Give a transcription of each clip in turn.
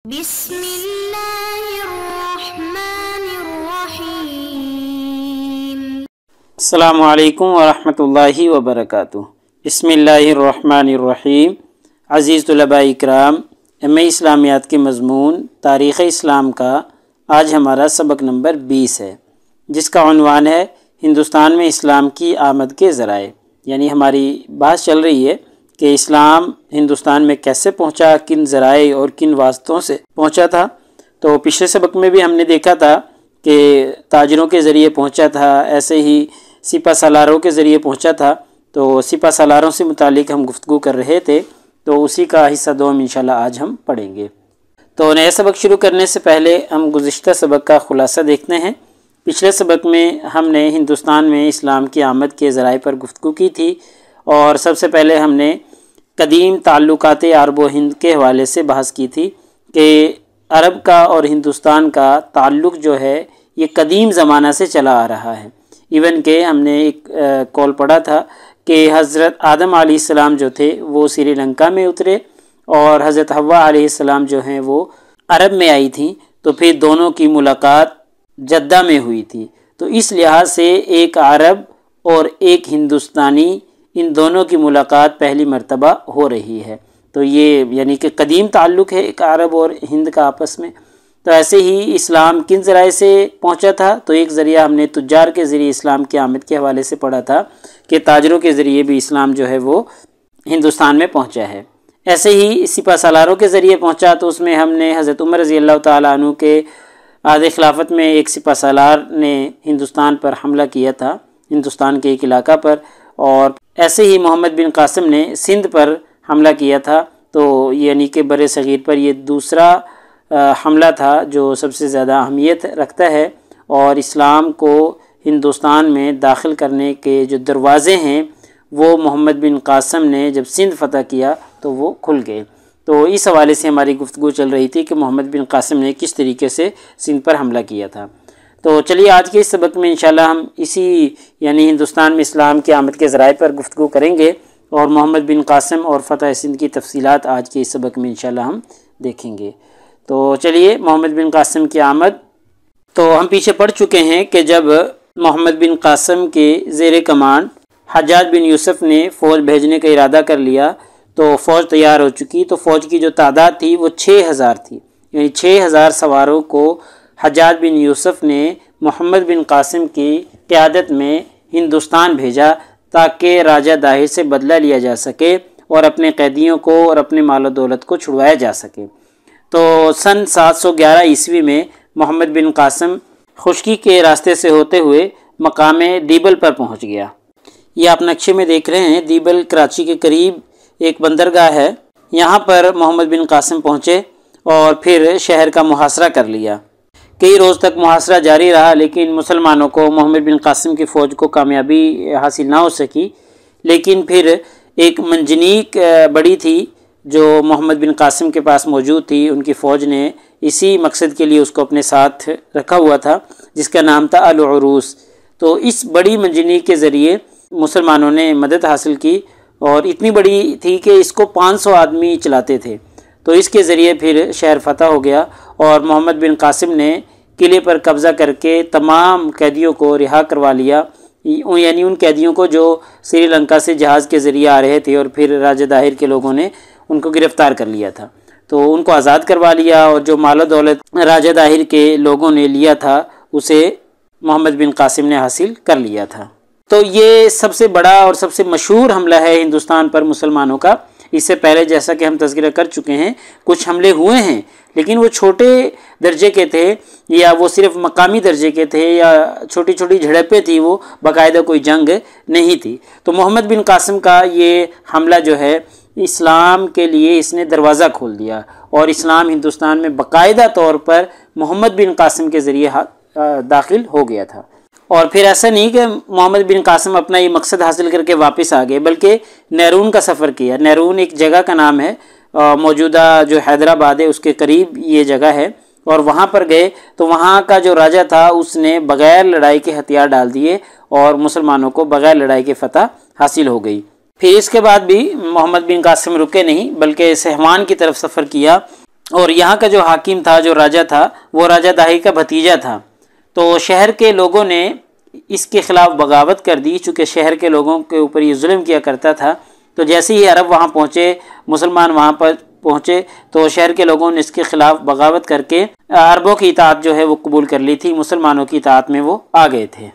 बिस्मिल्लाहिर्रहमानिर्रहीम। अस्सलामु अलैकुम वरहमतुल्लाहि वबरकातुहू। बिस्मिल्लाहिर्रहमानिर्रहीम। अज़ीज़ तलबा इकराम, एम.ए. इस्लामियात के मज़मून तारीख़ इस्लाम का आज हमारा सबक नंबर 20 है, जिसका उन्वान है हिंदुस्तान में इस्लाम की आमद के ज़राए। यानी हमारी बात चल रही है कि इस्लाम हिंदुस्तान में कैसे पहुंचा, किन ज़राए और किन वास्तों से पहुंचा था। तो पिछले सबक में भी हमने देखा था कि ताजरों के ज़रिए पहुंचा था, ऐसे ही सिपा सालारों के ज़रिए पहुंचा था। तो सिपा सालारों से मुतालिक हम गुफ्तगू कर रहे थे, तो उसी का हिस्सा 2 इंशाल्लाह आज हम पढ़ेंगे। तो नया सबक शुरू करने से पहले हम गुज़िश्ता सबक का ख़ुलासा देखते हैं। पिछले सबक में हमने हिंदुस्तान में इस्लाम की आमद के ज़राए पर गुफ्तगू की थी और सबसे पहले हमने कदीम ताल्लुकात अरब व हिंद के हवाले से बहस की थी कि अरब का और हिंदुस्तान का ताल्लुक़ जो है ये कदीम ज़माना से चला आ रहा है। इवन के हमने एक कॉल पढ़ा था कि हज़रत आदम अलैहिस्सलाम जो थे वो श्रीलंका में उतरे और हज़रत हव्वा अलैहिस्सलाम जो हैं वो अरब में आई थी। तो फिर दोनों की मुलाकात जद्दा में हुई थी। तो इस लिहाज से एक अरब और एक हिंदुस्तानी, इन दोनों की मुलाकात पहली मर्तबा हो रही है। तो ये यानी कि कदीम ताल्लुक़ है एक अरब और हिंद का आपस में। तो ऐसे ही इस्लाम किन ज़राए से पहुंचा था, तो एक ज़रिया हमने तुज्जार के ज़रिए इस्लाम की आमद के हवाले से पढ़ा था कि ताजरों के ज़रिए भी इस्लाम जो है वो हिंदुस्तान में पहुंचा है। ऐसे ही सिपा सालारों के ज़रिए पहुंचा, तो उसमें हमने हज़रत उमर रज़ी अल्लाह ताला अन्हु के आदे खिलाफत में एक सिपा सालार ने हिंदुस्तान पर हमला किया था, हिंदुस्तान के एक इलाका पर। और ऐसे ही मोहम्मद बिन कासिम ने सिंध पर हमला किया था। तो यानी कि बर सग़ीर पर ये दूसरा हमला था जो सबसे ज़्यादा अहमियत रखता है और इस्लाम को हिंदुस्तान में दाखिल करने के जो दरवाज़े हैं वो मोहम्मद बिन कासिम ने जब सिंध फ़तह किया तो वो खुल गए। तो इस हवाले से हमारी गुफ्तगू चल रही थी कि मोहम्मद बिन कासिम ने किस तरीके से सिंध पर हमला किया था। तो चलिए आज के इस सबक में इंशाल्लाह हम इसी यानी हिंदुस्तान में इस्लाम की आमद के ज़राए पर गुफ्तगू करेंगे और मोहम्मद बिन कासिम और फ़तह सिंध की तफसीलात आज के इस सबक में इंशाल्लाह हम देखेंगे। तो चलिए मोहम्मद बिन कासिम की आमद, तो हम पीछे पढ़ चुके हैं कि जब मोहम्मद बिन कासिम के ज़ेर कमांड हज्जाज बिन यूसुफ़ ने फ़ौज भेजने का इरादा कर लिया तो फ़ौज तैयार हो चुकी। तो फ़ौज की जो तादाद थी वो 6000 थी, यानी 6000 सवारों को हज्जाज बिन यूसुफ़ ने मोहम्मद बिन कासिम की क़यादत में हिंदुस्तान भेजा ताकि राजा दाहिर से बदला लिया जा सके और अपने कैदियों को और अपने माल और दौलत को छुड़वाया जा सके। तो सन 711 ईस्वी में मोहम्मद बिन कासिम खुश्की के रास्ते से होते हुए मकामे दीबल पर पहुंच गया। ये आप नक्शे में देख रहे हैं, दीबल कराची के करीब एक बंदरगाह है। यहाँ पर मोहम्मद बिन कासिम पहुँचे और फिर शहर का मुहासरा कर लिया। कई रोज़ तक मुहासरा जारी रहा, लेकिन मुसलमानों को मोहम्मद बिन कासिम की फ़ौज को कामयाबी हासिल ना हो सकी। लेकिन फिर एक मंजनीक बड़ी थी जो मोहम्मद बिन कासिम के पास मौजूद थी, उनकी फ़ौज ने इसी मकसद के लिए उसको अपने साथ रखा हुआ था, जिसका नाम था अल-उरूस। तो इस बड़ी मंजनीक के ज़रिए मुसलमानों ने मदद हासिल की और इतनी बड़ी थी कि इसको 500 आदमी चलाते थे। तो इसके ज़रिए फिर शहर फ़तह हो गया और मोहम्मद बिन कासिम ने किले पर कब्ज़ा करके तमाम कैदियों को रिहा करवा लिया, यानी उन कैदियों को जो श्रीलंका से जहाज़ के ज़रिए आ रहे थे और फिर राजा दाहिर के लोगों ने उनको गिरफ़्तार कर लिया था। तो उनको आज़ाद करवा लिया और जो माल दौलत राजा दाहिर के लोगों ने लिया था उसे मोहम्मद बिन कासिम ने हासिल कर लिया था। तो ये सबसे बड़ा और सबसे मशहूर हमला है हिंदुस्तान पर मुसलमानों का। इससे पहले जैसा कि हम तज़किरा कर चुके हैं कुछ हमले हुए हैं, लेकिन वो छोटे दर्जे के थे या वो सिर्फ मकामी दर्जे के थे या छोटी छोटी झड़पें थी, वो बाकायदा कोई जंग नहीं थी। तो मोहम्मद बिन कासिम का ये हमला जो है इस्लाम के लिए इसने दरवाज़ा खोल दिया और इस्लाम हिंदुस्तान में बाकायदा तौर पर मोहम्मद बिन कासिम के ज़रिए दाखिल हो गया था। और फिर ऐसा नहीं कि मोहम्मद बिन कासिम अपना ये मकसद हासिल करके वापस आ गए, बल्कि नैरून का सफ़र किया। नैरून एक जगह का नाम है, मौजूदा जो हैदराबाद है उसके करीब ये जगह है, और वहाँ पर गए तो वहाँ का जो राजा था उसने बग़ैर लड़ाई के हथियार डाल दिए और मुसलमानों को बग़ैर लड़ाई के फ़तह हासिल हो गई। फिर इसके बाद भी मोहम्मद बिन कासिम रुके नहीं, बल्कि सहवान की तरफ सफ़र किया और यहाँ का जो हाकिम था, जो राजा था, वो राजा दाही का भतीजा था। तो शहर के लोगों ने इसके ख़िलाफ़ बगावत कर दी, चूँकि शहर के लोगों के ऊपर ये जुल्म किया करता था। तो जैसे ही अरब वहाँ पहुँचे, मुसलमान वहाँ पर पहुँचे, तो शहर के लोगों ने इसके ख़िलाफ़ बगावत करके अरबों की इताअत जो है वो कबूल कर ली थी, मुसलमानों की इताअत में वो आ गए थे।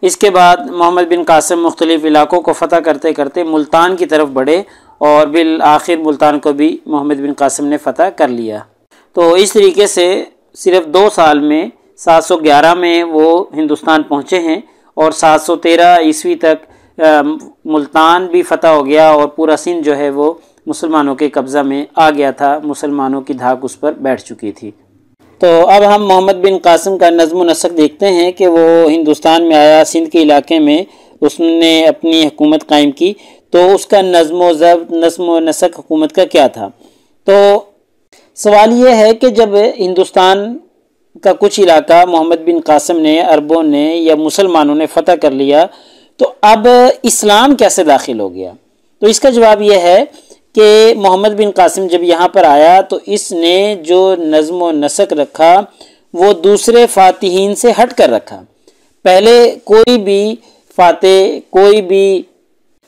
इसके बाद मोहम्मद बिन कासिम मुख्तलिफ़ इलाक़ों को फ़तह करते करते मुल्तान की तरफ बढ़े और बिल आखिर मुल्तान को भी मोहम्मद बिन कासिम ने फ़तह कर लिया। तो इस तरीके से सिर्फ 2 साल में 711 में वो हिंदुस्तान पहुँचे हैं और 713 ईस्वी तक मुल्तान भी फ़तह हो गया और पूरा सिंध जो है वो मुसलमानों के कब्ज़ा में आ गया था, मुसलमानों की धाक उस पर बैठ चुकी थी। तो अब हम मोहम्मद बिन कासिम का नज़्म व नसक देखते हैं कि वो हिंदुस्तान में आया, सिंध के इलाके में उसने अपनी हुकूमत कायम की। तो उसका नज़्म व नसक हुकूमत का क्या था? तो सवाल ये है कि जब हिंदुस्तान का कुछ इलाका मोहम्मद बिन कासिम ने, अरबों ने या मुसलमानों ने फ़तह कर लिया, तो अब इस्लाम कैसे दाखिल हो गया? तो इसका जवाब यह है कि मोहम्मद बिन कासिम जब यहाँ पर आया तो इसने जो नज़्म व नसक रखा वो दूसरे फ़ातिहीन से हट कर रखा। पहले कोई भी फ़ातिह, कोई भी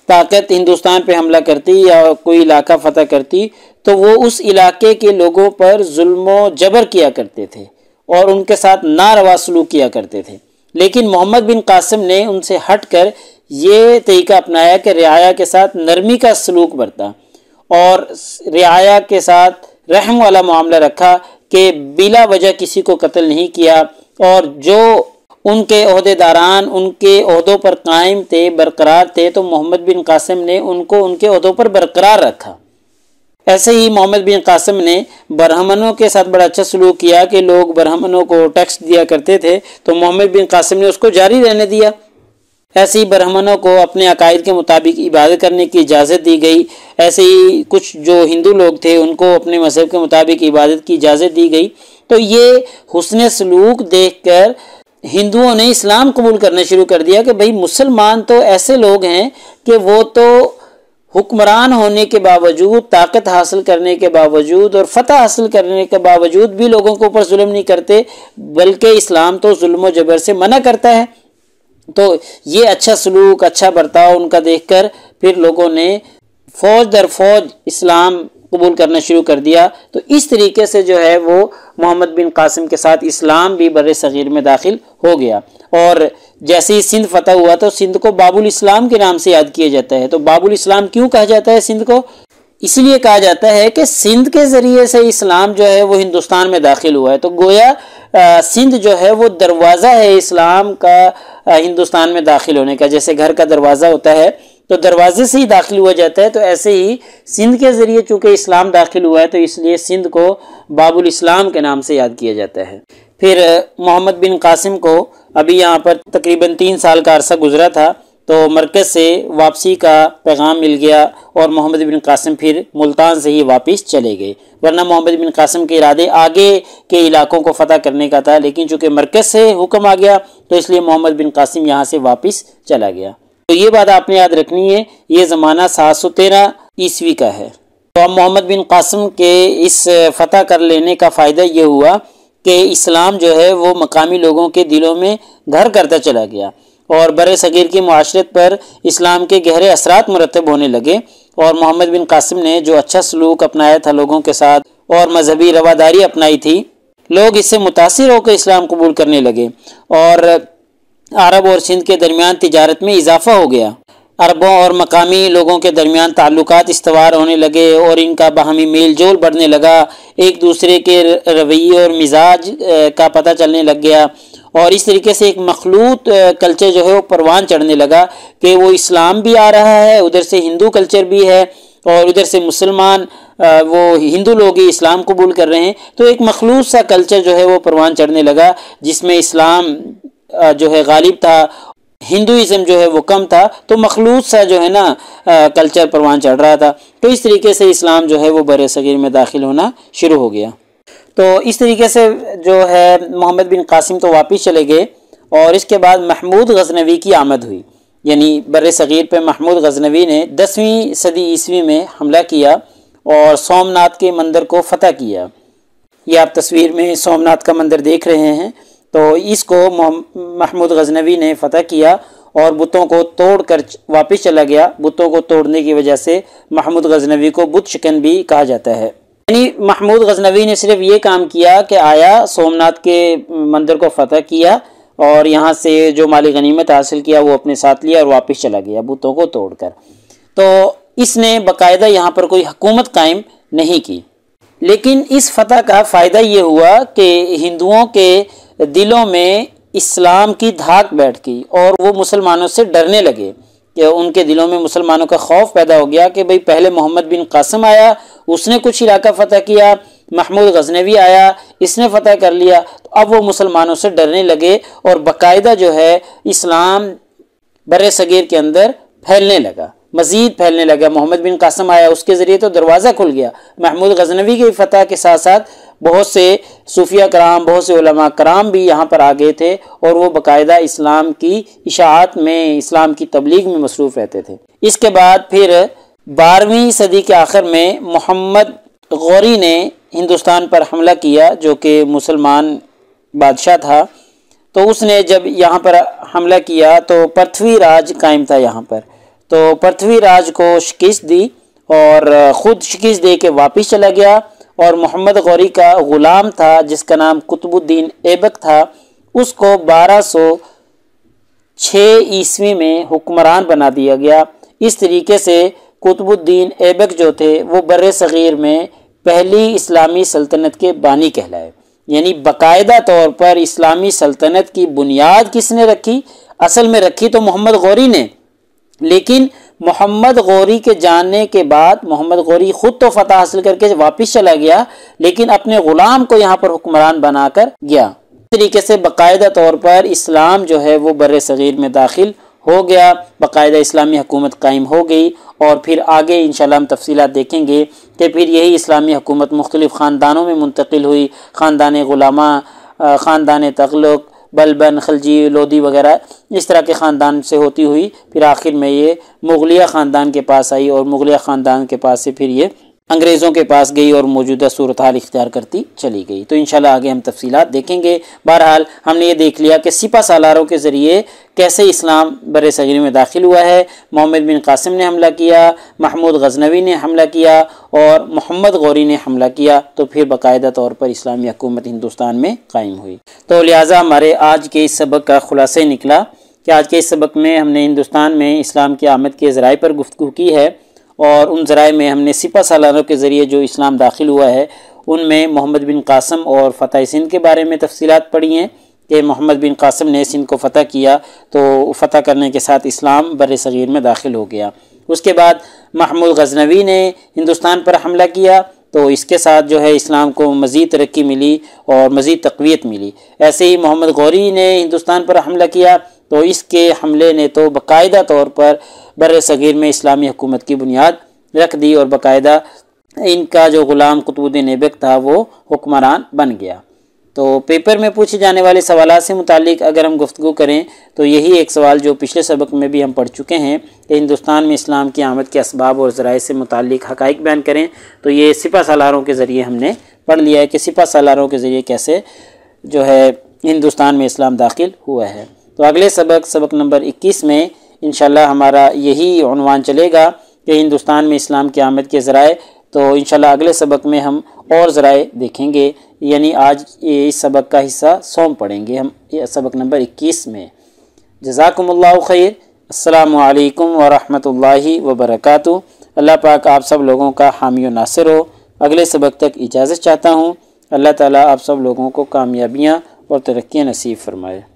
ताकत हिंदुस्तान पे हमला करती या कोई इलाका फ़तह करती तो वो उस इलाके के लोगों पर जुल्म व जबर किया करते थे और उनके साथ नारवा सलूक किया करते थे। लेकिन मोहम्मद बिन कासिम ने उनसे हट कर ये तरीका अपनाया कि रियाया के साथ नरमी का सलूक बरता और रियाया के साथ रहम वाला मामला रखा कि बिला वजह किसी को कत्ल नहीं किया और जो उनके ओहदेदारान उनके ओहदों पर कायम थे, बरकरार थे, तो मोहम्मद बिन कासिम ने उनको उनके ओहदों पर बरकरार रखा। ऐसे ही मोहम्मद बिन कासिम ने ब्राह्मणों के साथ बड़ा अच्छा सलूक किया कि लोग ब्राह्मणों को टैक्स दिया करते थे तो मोहम्मद बिन कासिम ने उसको जारी रहने दिया। ऐसे ही ब्राह्मणों को अपने अकायद के मुताबिक इबादत करने की इजाज़त दी गई। ऐसे ही कुछ जो हिंदू लोग थे उनको अपने मज़हब के मुताबिक इबादत की इजाज़त दी गई। तो ये हुस्न सलूक देखकर हिंदुओं ने इस्लाम कबूल करना शुरू कर दिया कि भाई मुसलमान तो ऐसे लोग हैं कि वो तो हुक्मरान होने के बावजूद, ताकत हासिल करने के बावजूद और फ़तह हासिल करने के बावजूद भी लोगों के ऊपर जुल्म नहीं करते, बल्कि इस्लाम तो जुल्म व जबर से मना करता है। तो ये अच्छा सलूक, अच्छा बर्ताव उनका देखकर फिर लोगों ने फ़ौज दर फ़ौज इस्लाम कबूल करना शुरू कर दिया। तो इस तरीके से जो है वो मोहम्मद बिन कासिम के साथ इस्लाम भी बर्रे सगीर में दाखिल हो गया। और जैसे ही सिंध फतह हुआ तो सिंध को बाबुल इस्लाम के नाम से याद किया जाता है। तो बाबुल इस्लाम क्यों कहा जाता है सिंध को? इसलिए कहा जाता है कि सिंध के ज़रिए से इस्लाम जो है वो हिंदुस्तान में दाखिल हुआ है। तो गोया सिंध जो है वो दरवाज़ा है इस्लाम का हिंदुस्तान में दाखिल होने का। जैसे घर का दरवाज़ा होता है तो दरवाजे से ही दाखिल हुआ जाता है, तो ऐसे ही सिंध के ज़रिए चूँकि इस्लाम दाखिल हुआ है तो इसलिए सिंध को बाबुल इस्लाम के नाम से याद किया जाता है। फिर मोहम्मद बिन कासिम को अभी यहाँ पर तकरीबन 3 साल का अरसा गुजरा था तो मरकज़ से वापसी का पैगाम मिल गया और मोहम्मद बिन कासिम फिर मुल्तान से ही वापस चले गए। वरना मोहम्मद बिन कासिम के इरादे आगे के इलाकों को फ़तह करने का था, लेकिन चूँकि मरकज़ से हुक्म आ गया तो इसलिए मोहम्मद बिन कासिम यहाँ से वापस चला गया। तो ये बात आपने याद रखनी है, ये ज़माना 713 ईस्वी का है। तो अब मोहम्मद बिन कासिम के इस फ़तह कर लेने का फ़ायदा ये हुआ कि इस्लाम जो है वो मकामी लोगों के दिलों में घर करता चला गया और बरे सगीर की मुआशरत पर इस्लाम के गहरे असरात मुरतब होने लगे। और मोहम्मद बिन कासिम ने जो अच्छा सलूक अपनाया था लोगों के साथ और मजहबी रवादारी अपनाई थी, लोग इससे मुतासिर होकर इस्लाम कबूल करने लगे और अरब और सिंध के दरमियान तिजारत में इजाफा हो गया। अरबों और मकामी लोगों के दरमियान ताल्लुकात इस्तवार होने लगे और इनका बाहमी मेल जोल बढ़ने लगा। एक दूसरे के रवैये और मिजाज का पता चलने लग गया और इस तरीके से एक मखलूत कल्चर जो है वो परवान चढ़ने लगा कि वो इस्लाम भी आ रहा है, उधर से हिंदू कल्चर भी है और उधर से मुसलमान वो हिंदू लोग ही इस्लाम कबूल कर रहे हैं। तो एक मखलूत सा कल्चर जो है वो परवान चढ़ने लगा जिसमें इस्लाम जो है गालिब था, हिंदुइज़्म जो है वो कम था, तो मखलूत सा जो है ना कल्चर परवान चढ़ रहा था। तो इस तरीके से इस्लाम जो है वो बरे सगीर में दाखिल होना शुरू हो गया। तो इस तरीके से जो है मोहम्मद बिन कासिम तो वापस चले गए और इसके बाद महमूद गज़नवी की आमद हुई। यानी बरे सगीर पे महमूद गज़नवी ने 10वीं सदी ईस्वी में हमला किया और सोमनाथ के मंदिर को फ़तह किया ये आप तस्वीर में सोमनाथ का मंदिर देख रहे हैं। तो इसको महमूद गजनवी ने फ़तह किया और बुतों को तोड़कर वापस चला गया। बुतों को तोड़ने की वजह से महमूद गजनवी को बुत शिकन भी कहा जाता है। यानी महमूद गजनवी ने सिर्फ ये काम किया कि आया, सोमनाथ के मंदिर को फ़तह किया और यहाँ से जो माली गनीमत हासिल किया वो अपने साथ लिया और वापस चला गया बुतों को तोड़कर। तो इसने बाकायदा यहाँ पर कोई हुकूमत कायम नहीं की। लेकिन इस फ़तह का फ़ायदा ये हुआ कि हिंदुओं के दिलों में इस्लाम की धाक बैठ गई और वो मुसलमानों से डरने लगे कि उनके दिलों में मुसलमानों का खौफ पैदा हो गया कि भाई पहले मोहम्मद बिन कासिम आया, उसने कुछ इलाका फ़तह किया, महमूद गजनवी आया, इसने फ़तह कर लिया। तो अब वो मुसलमानों से डरने लगे और बाकायदा जो है इस्लाम बर्रे सगीर के अंदर फैलने लगा, मज़ीद फैलने लगा। मोहम्मद बिन कासिम आया, उसके ज़रिए तो दरवाज़ा खुल गया। महमूद गजनवी की फ़तह के साथ साथ बहुत से सूफिया कराम, बहुत से उलमा कराम भी यहाँ पर आ गए थे और वो बाकायदा इस्लाम की इशाअत में, इस्लाम की तबलीग में मसरूफ़ रहते थे। इसके बाद फिर 12वीं सदी के आखिर में मोहम्मद गौरी ने हिंदुस्तान पर हमला किया, जो कि मुसलमान बादशाह था। तो उसने जब यहाँ पर हमला किया तो पृथ्वी राज कायम था यहाँ पर। तो पृथ्वी राज को शिकस्त दी और ख़ुद शिकस्त दे के वापस चला गया और मोहम्मद गौरी का ग़ुलाम था जिसका नाम कुतुबुद्दीन ऐबक था, उसको 1206 ईस्वी में हुक्मरान बना दिया गया। इस तरीके से कुतुबुद्दीन ऐबक जो थे वो बर्रे सग़ीर में पहली इस्लामी सल्तनत के बानी कहलाए। यानी बाकायदा तौर पर इस्लामी सल्तनत की बुनियाद किसने रखी? असल में रखी तो मोहम्मद गौरी ने, लेकिन मोहम्मद गौरी के जानने के बाद मोहम्मद गौरी खुद तो फतह हासिल करके वापस चला गया, लेकिन अपने ग़ुलाम को यहाँ पर हुक्मरान बनाकर गया। इस तरीके से बाकायदा तौर पर इस्लाम जो है वो बर्रे सग़ीर में दाखिल हो गया, बाकायदा इस्लामी हुकूमत कायम हो गई। और फिर आगे इंशाल्लाह हम तफसीलात देखेंगे कि फिर यही इस्लामी हुकूमत मुख्तलिफ़ ख़ानदानों में मुंतकिल हुई। ख़ानदान ग़ुलामा, ख़ानदान तग़लुक़, बलबन, खलजी, लोदी वगैरह इस तरह के ख़ानदान से होती हुई फिर आखिर में ये मुग़लिया ख़ानदान के पास आई और मुग़लिया ख़ानदान के पास से फिर ये अंग्रेज़ों के पास गई और मौजूदा सूरत हाल इख्तियार करती चली गई। तो इंशाल्लाह आगे हम तफसीलात देखेंगे। बहरहाल हमने ये देख लिया कि सिपा सालारों के ज़रिए कैसे इस्लाम बर्रे सग़ीर में दाखिल हुआ है। मोहम्मद बिन कासिम ने हमला किया, महमूद गजनवी ने हमला किया और मोहम्मद गौरी ने हमला किया, तो फिर बाकायदा तौर पर इस्लामी हुकूमत हिंदुस्तान में कायम हुई। तो लिहाजा हमारे आज के इस सबक का खुलासा निकला कि आज के इस सबक में हमने हिंदुस्तान में इस्लाम की आमद के ज़राए पर गुफ्तगू की है और उन ज़राए में हमने सिपा सालारों के ज़रिए जो इस्लाम दाखिल हुआ है उनमें मोहम्मद बिन कासिम और फ़तह सिंध के बारे में तफसीलात पढ़ी हैं कि मोहम्मद बिन कासिम ने सिंध को फ़तह किया, तो फ़तह करने के साथ इस्लाम बर्रे सग़ीर में दाखिल हो गया। उसके बाद महमूद गजनवी ने हिंदुस्तान पर हमला किया, तो इसके साथ जो है इस्लाम को मज़ीद तरक्की मिली और मज़ीद तक़वियत मिली। ऐसे ही मोहम्मद गौरी ने हिंदुस्तान पर हमला किया, तो इसके हमले ने तो बाकायदा तौर पर बर्रे सग़ीर में इस्लामी हुकूमत की बुनियाद रख दी और बाकायदा इनका जो ग़ुलाम कुतुबुद्दीन ऐबक था वो हुक्मरान बन गया। तो पेपर में पूछे जाने वाले सवालात से मुतालिक अगर हम गुफ्तगू करें तो यही एक सवाल जो पिछले सबक में भी हम पढ़ चुके हैं कि हिंदुस्तान में इस्लाम की आमद के असबाब और ज़राए से मुतालिक हक़ाइक़ बयान करें, तो ये सिपा सालारों के ज़रिए हमने पढ़ लिया है कि सिपा सालारों के ज़रिए कैसे जो है हिंदुस्तान में इस्लाम दाखिल हुआ है। तो अगले सबक नंबर 21 में इंशाल्लाह हमारा यही उन्वान चलेगा कि हिंदुस्तान में इस्लाम की आमद के ज़राए। तो इंशाल्लाह अगले सबक में हम और ज़राए देखेंगे, यानी आज इस सबक का हिस्सा सोम पढ़ेंगे हम सबक नंबर 21 में। जज़ाकुमुल्लाहु खैर। अस्सलामु अलैकुम व रहमतुल्लाहि व बरकातुहू। अल्लाह पाक आप सब लोगों का हामी व नासिर हो। अगले सबक तक इजाज़त चाहता हूँ। अल्लाह ताला आप सब लोगों को कामयाबियाँ और तरक्कियाँ नसीब फरमाए।